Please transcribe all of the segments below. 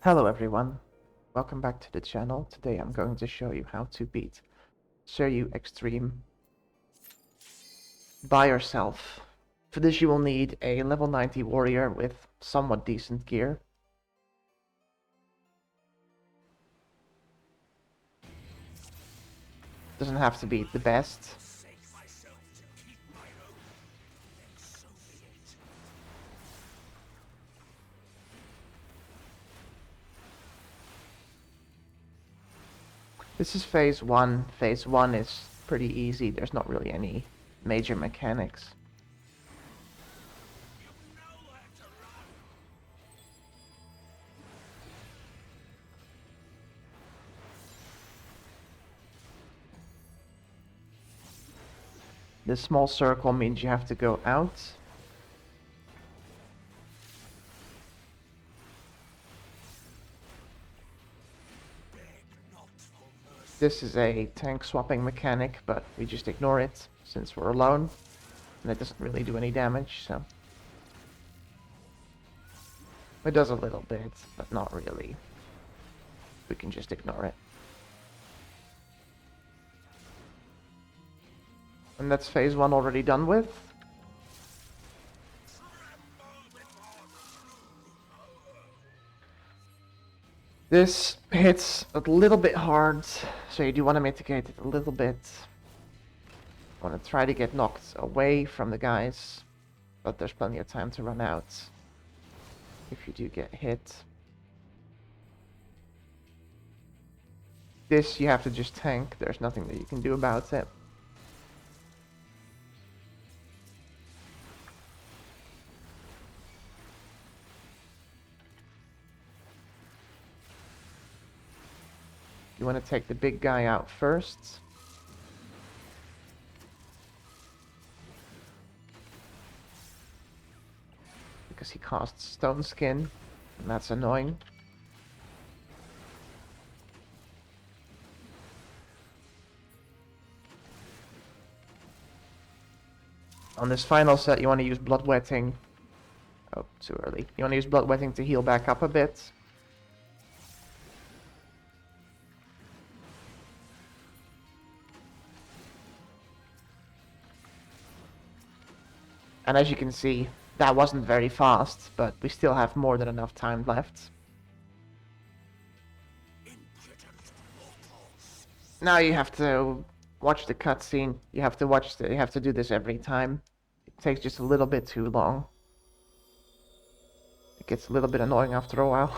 Hello everyone, welcome back to the channel. Today I'm going to show you how to beat Seiryu Extreme by yourself. For this you will need a level 90 warrior with somewhat decent gear. Doesn't have to be the best. This is phase 1. Phase 1 is pretty easy, there's not really any major mechanics. This small circle means you have to go out. This is a tank swapping mechanic, but we just ignore it since we're alone. And it doesn't really do any damage, so... It does a little bit, but not really. We can just ignore it. And that's phase 1 already done with. This hits a little bit hard, so you do want to mitigate it a little bit. Want to try to get knocked away from the guys, but there's plenty of time to run out if you do get hit. This you have to just tank, there's nothing that you can do about it. You want to take the big guy out first. Because he costs stone skin, and that's annoying. On this final set, you want to use bloodwetting. Oh, too early. You want to use bloodwetting to heal back up a bit. And as you can see, that wasn't very fast, but we still have more than enough time left. Now you have to watch the cutscene. You have to do this every time. It takes just a little bit too long. It gets a little bit annoying after a while.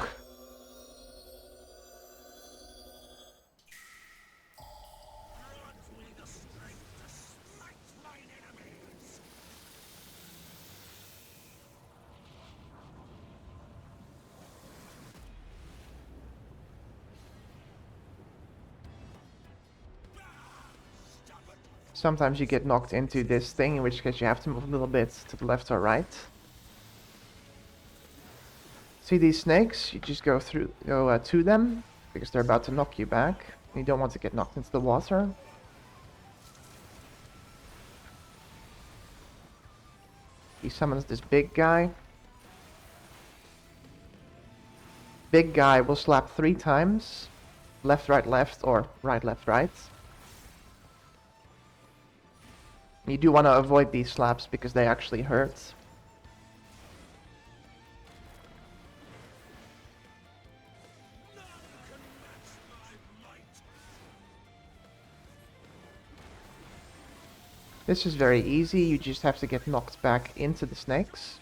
Sometimes you get knocked into this thing, in which case you have to move a little bit to the left or right. See these snakes? You just go to them, because they're about to knock you back. You don't want to get knocked into the water. He summons this big guy. Big guy will slap 3 times. Left, right, or right, left, right. You do want to avoid these slaps because they actually hurt. This is very easy, you just have to get knocked back into the snakes.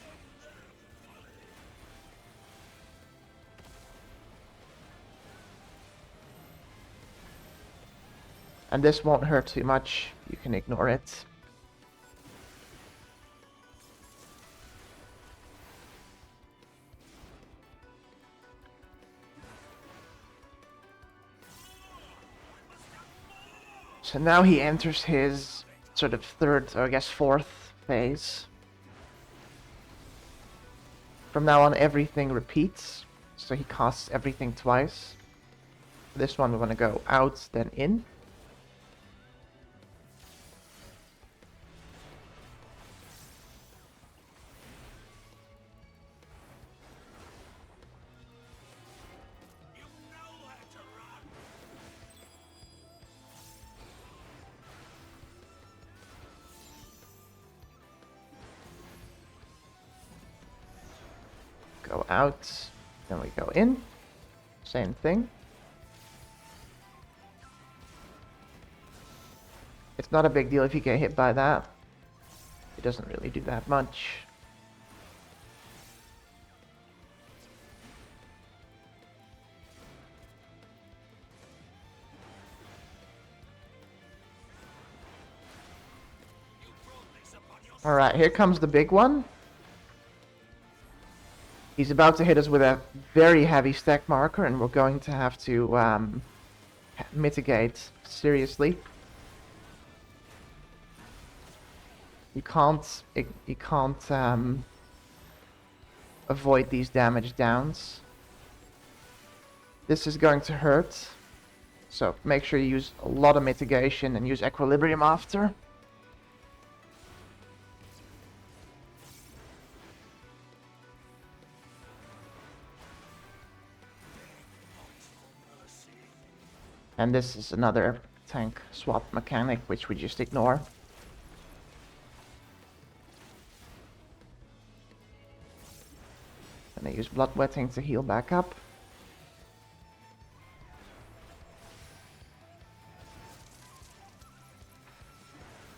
And this won't hurt too much, you can ignore it. So now he enters his sort of third, or I guess 4th phase. From now on everything repeats, so he costs everything twice. This one we want to go out, then in. Go out, then we go in. Same thing. It's not a big deal if you get hit by that. It doesn't really do that much. Alright, here comes the big one. He's about to hit us with a very heavy stack marker, and we're going to have to mitigate seriously. You can't avoid these damage downs. This is going to hurt, so make sure you use a lot of mitigation and use equilibrium after. And this is another tank swap mechanic, which we just ignore. And I use bloodwetting to heal back up.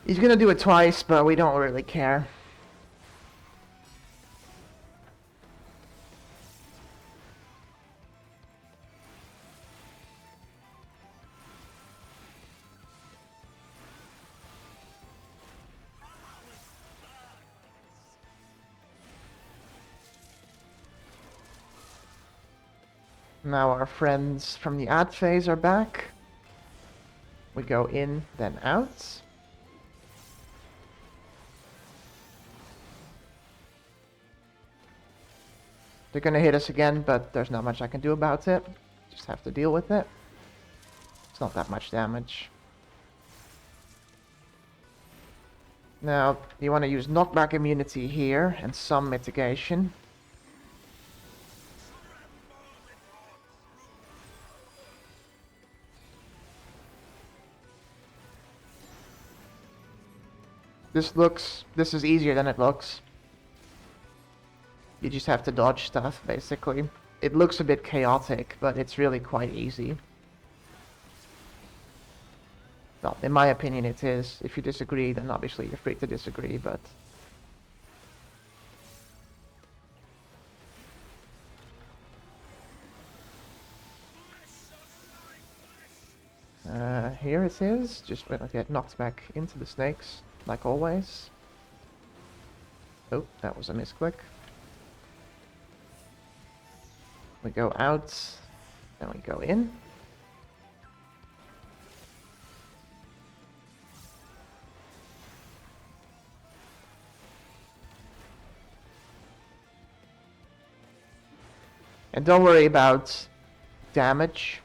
He's gonna do it twice, but we don't really care. Now our friends from the ad phase are back. We go in, then out. They're gonna hit us again, but there's not much I can do about it. Just have to deal with it. It's not that much damage. Now, you want to use knockback immunity here and some mitigation. This is easier than it looks. You just have to dodge stuff, basically. It looks a bit chaotic, but it's really quite easy. Well, in my opinion it is. If you disagree, then obviously you're free to disagree, but... here it is. Just when I get knocked back into the snakes, like always. Oh, that was a misclick. We go out, then we go in. And don't worry about damage.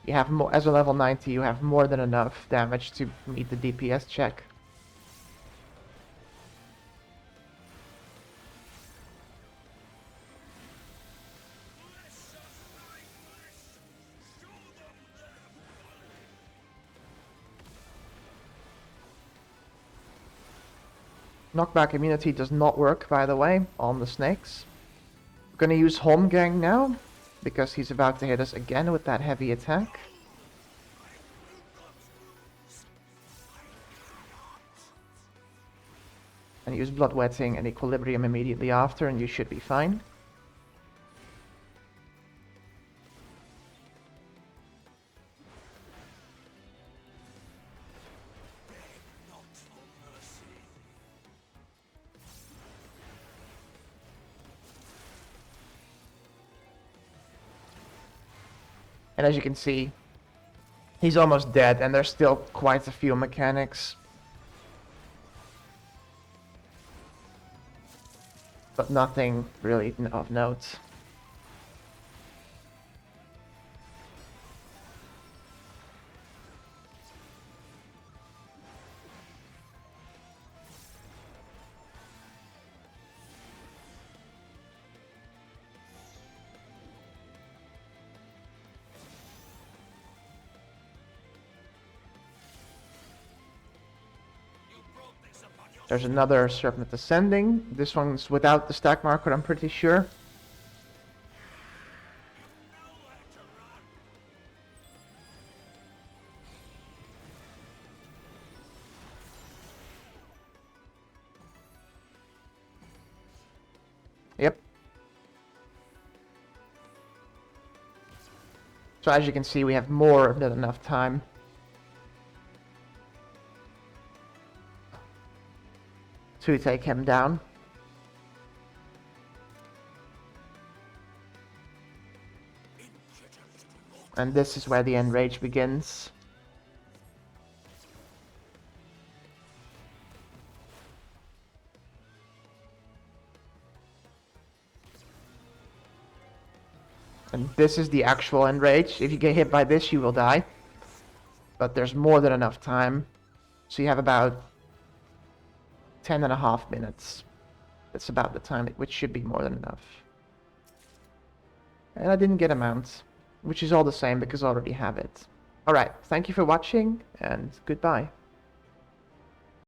You have more, as a level 90, you have more than enough damage to meet the DPS check. Knockback immunity does not work, by the way, on the snakes. We're gonna use Holmgang now, because he's about to hit us again with that heavy attack. And use bloodwetting and equilibrium immediately after, and you should be fine. And as you can see, he's almost dead, and there's still quite a few mechanics. But nothing really of note. There's another Serpent Ascending. This one's without the stack marker, I'm pretty sure. So as you can see, we have more than enough time. To take him down. And this is where the enrage begins. And this is the actual enrage. If you get hit by this, you will die. But there's more than enough time. So you have about 10.5 minutes. That's about the time, which should be more than enough. And I didn't get a mount, which is all the same because I already have it. Alright, thank you for watching, and goodbye.